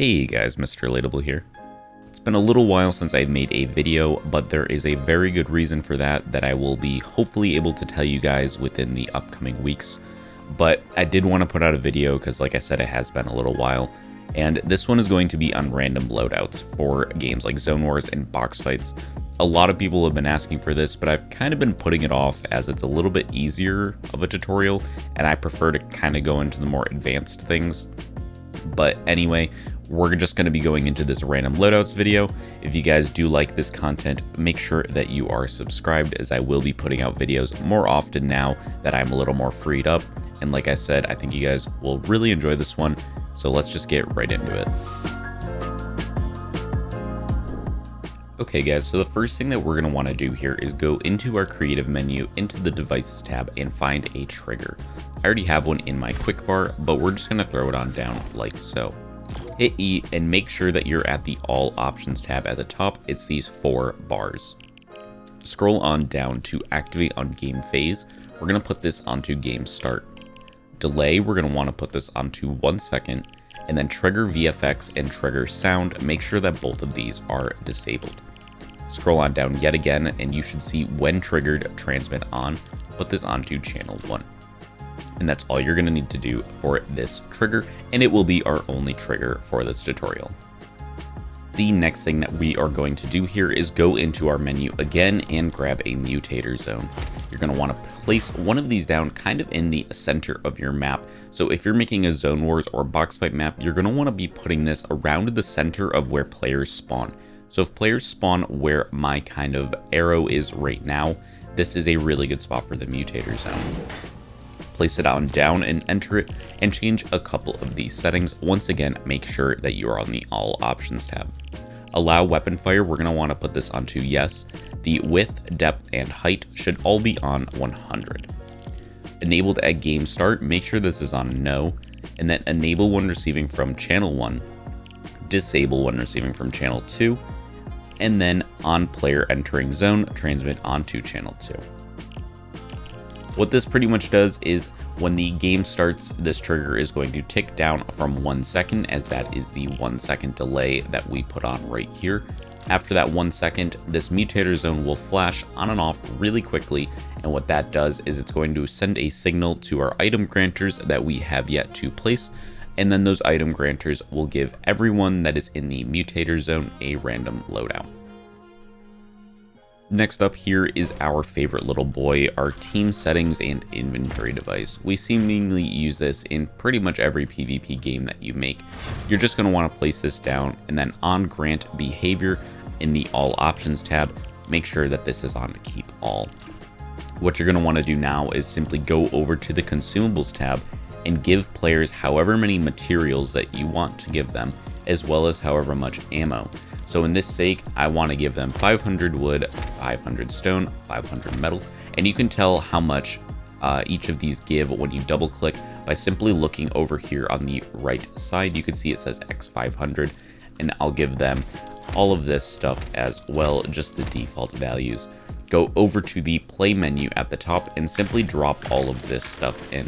Hey guys, Mr.Relatable here. It's been a little while since I've made a video, but there is a very good reason for that I will be hopefully able to tell you guys within the upcoming weeks. But I did want to put out a video because, like I said, it has been a little while. And this one is going to be on random loadouts for games like Zonewars and Boxfights. A lot of people have been asking for this, but I've kind of been putting it off as it's a little bit easier of a tutorial, and I prefer to kind of go into the more advanced things. But anyway, we're just going to be going into this random loadouts video. If you guys do like this content, make sure that you are subscribed, as I will be putting out videos more often now that I'm a little more freed up. And like I said, I think you guys will really enjoy this one. So let's just get right into it. Okay guys, so the first thing that we're going to want to do here is go into our creative menu, into the devices tab, and find a trigger. I already have one in my quick bar, but we're just going to throw it on down like so. Hit E and make sure that you're at the all options tab at the top. It's these 4 bars. Scroll on down to activate on game phase. We're going to put this onto game start. Delay, we're going to want to put this onto 1 second, and then trigger VFX and trigger sound. Make sure that both of these are disabled. Scroll on down yet again, and you should see when triggered, transmit on. Put this onto channel 1. And that's all you're going to need to do for this trigger, and it will be our only trigger for this tutorial. The next thing that we are going to do here is go into our menu again and grab a Mutator Zone. You're going to want to place one of these down kind of in the center of your map. So if you're making a Zonewars or Boxfight map, you're going to want to be putting this around the center of where players spawn. So if players spawn where my kind of arrow is right now, this is a really good spot for the Mutator Zone. Place it on down and enter it, and change a couple of these settings. Once again, make sure that you are on the all options tab. Allow weapon fire, we're going to want to put this onto yes. The width, depth, and height should all be on 100. Enabled at game start, make sure this is on no, and then enable when receiving from channel 1, disable when receiving from channel 2, and then on player entering zone, transmit onto channel 2. What this pretty much does is when the game starts, this trigger is going to tick down from 1 second, as that is the 1 second delay that we put on right here. After that 1 second, this Mutator Zone will flash on and off really quickly, and what that does is it's going to send a signal to our item granters that we have yet to place, and then those item granters will give everyone that is in the Mutator Zone a random loadout. Next up here is our favorite little boy, our team settings and inventory device. We seemingly use this in pretty much every PvP game that you make. You're just going to want to place this down, and then on grant behavior in the all options tab, make sure that this is on keep all. What you're going to want to do now is simply go over to the consumables tab and give players however many materials that you want to give them, as well as however much ammo. So in this sake, I want to give them 500 wood, 500 stone, 500 metal, and you can tell how much each of these give when you double click by simply looking over here on the right side. You can see it says X500, and I'll give them all of this stuff as well, just the default values. Go over to the play menu at the top and simply drop all of this stuff in.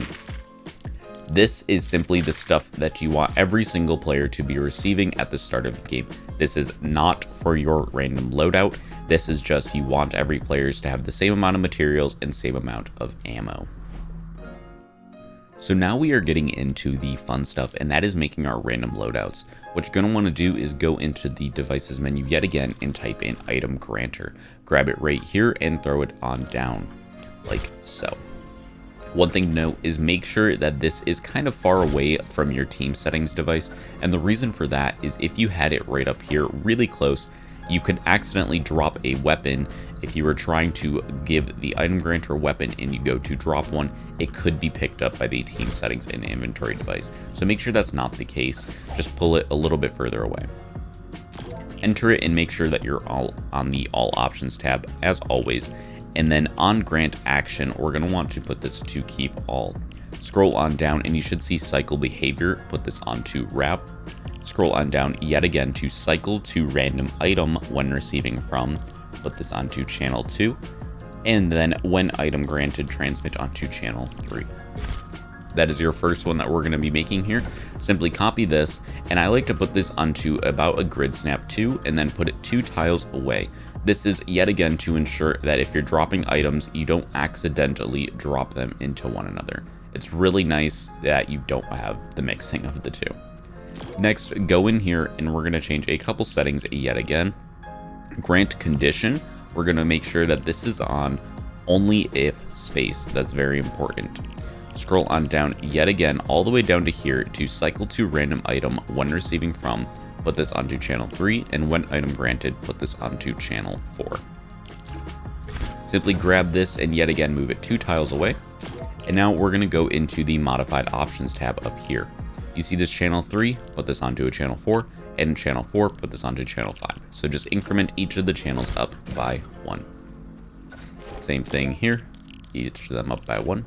This is simply the stuff that you want every single player to be receiving at the start of the game. This is not for your random loadout. This is just you want every player to have the same amount of materials and same amount of ammo. So now we are getting into the fun stuff, and that is making our random loadouts. What you're going to want to do is go into the devices menu yet again and type in item granter. Grab it right here and throw it on down like so. One thing to note is make sure that this is kind of far away from your team settings device, and the reason for that is if you had it right up here really close, you could accidentally drop a weapon. If you were trying to give the item granter a weapon and you go to drop one, it could be picked up by the team settings and inventory device. So make sure that's not the case. Just pull it a little bit further away. Enter it and make sure that you're all on the all options tab as always. And then on grant action, we're going to want to put this to keep all. Scroll on down and you should see cycle behavior. Put this onto wrap. Scroll on down yet again to cycle to random item when receiving from. Put this onto channel 2. And then when item granted, transmit onto channel 3. that is your first one that we're going to be making here, simply copy this, and I like to put this onto about a grid snap 2 and then put it 2 tiles away. This is yet again to ensure that if you're dropping items, you don't accidentally drop them into one another. It's really nice that you don't have the mixing of the two. Next, go in here and we're going to change a couple settings yet again. Grant condition, we're going to make sure that this is on only if space. That's very important. Scroll on down yet again all the way down to here to cycle to random item when receiving from, put this onto channel 3, and when item granted, put this onto channel 4. Simply grab this and yet again move it 2 tiles away. And now we're going to go into the modified options tab up here. You see this channel 3, put this onto a channel 4, and channel 4, put this onto channel 5. So just increment each of the channels up by 1. Same thing here, each of them up by 1,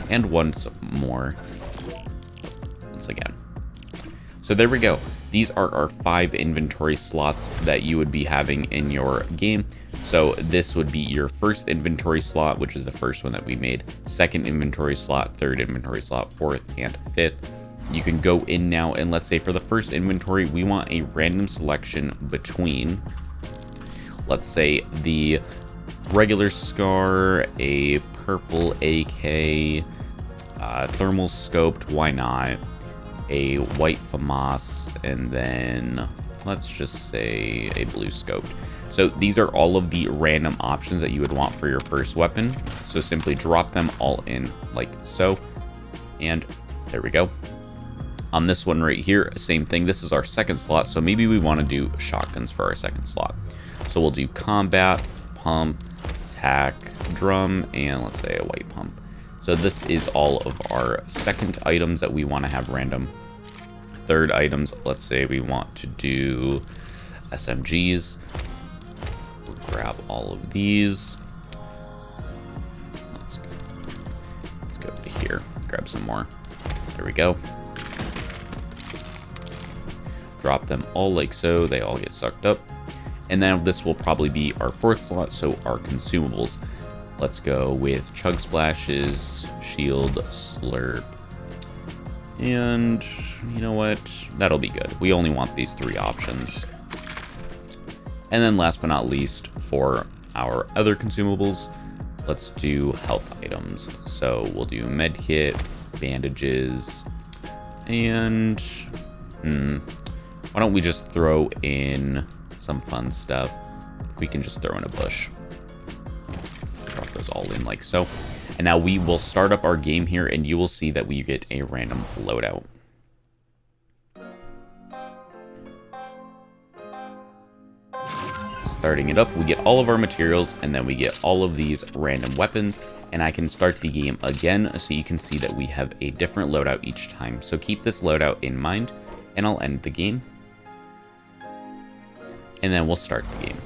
and once more, once again. So there we go. These are our 5 inventory slots that you would be having in your game. So this would be your first inventory slot, which is the first one that we made, second inventory slot, third inventory slot, fourth, and fifth. You can go in now, and let's say for the first inventory, we want a random selection between, let's say, the regular Scar, a purple AK, thermal scoped, why not, a white FAMAS, and then let's just say a blue scoped. So these are all of the random options that you would want for your first weapon. So simply drop them all in like so, and there we go. On this one right here, same thing. This is our second slot, so maybe we want to do shotguns for our second slot. So we'll do combat, pump, tac, drum, and let's say a white pump. So this is all of our second items that we want to have random. Third items, let's say we want to do SMGs. We'll grab all of these. Let's go to here, grab some more. There we go. Drop them all like so, they all get sucked up. And then this will probably be our fourth slot, so our consumables. Let's go with chug splashes, shield, slurp, and you know what? That'll be good. We only want these 3 options. And then last but not least, for our other consumables, let's do health items. So we'll do med kit, bandages, and why don't we just throw in some fun stuff? We can just throw in a bush. Drop those all in like so. And now we will start up our game here, and you will see that we get a random loadout. Starting it up, we get all of our materials, and then we get all of these random weapons, and I can start the game again so you can see that we have a different loadout each time. So keep this loadout in mind, and I'll end the game. And then we'll start the game.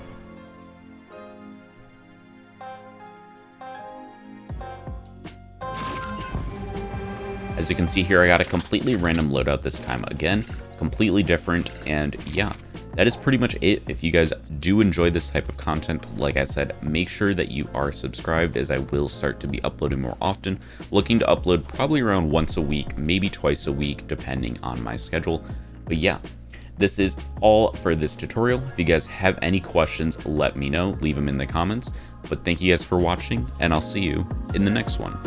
As you can see here, I got a completely random loadout this time again, completely different, and yeah, that is pretty much it. If you guys do enjoy this type of content, like I said, make sure that you are subscribed, as I will start to be uploading more often, looking to upload probably around once a week, maybe twice a week, depending on my schedule. But yeah, this is all for this tutorial. If you guys have any questions, let me know, leave them in the comments. But thank you guys for watching, and I'll see you in the next one.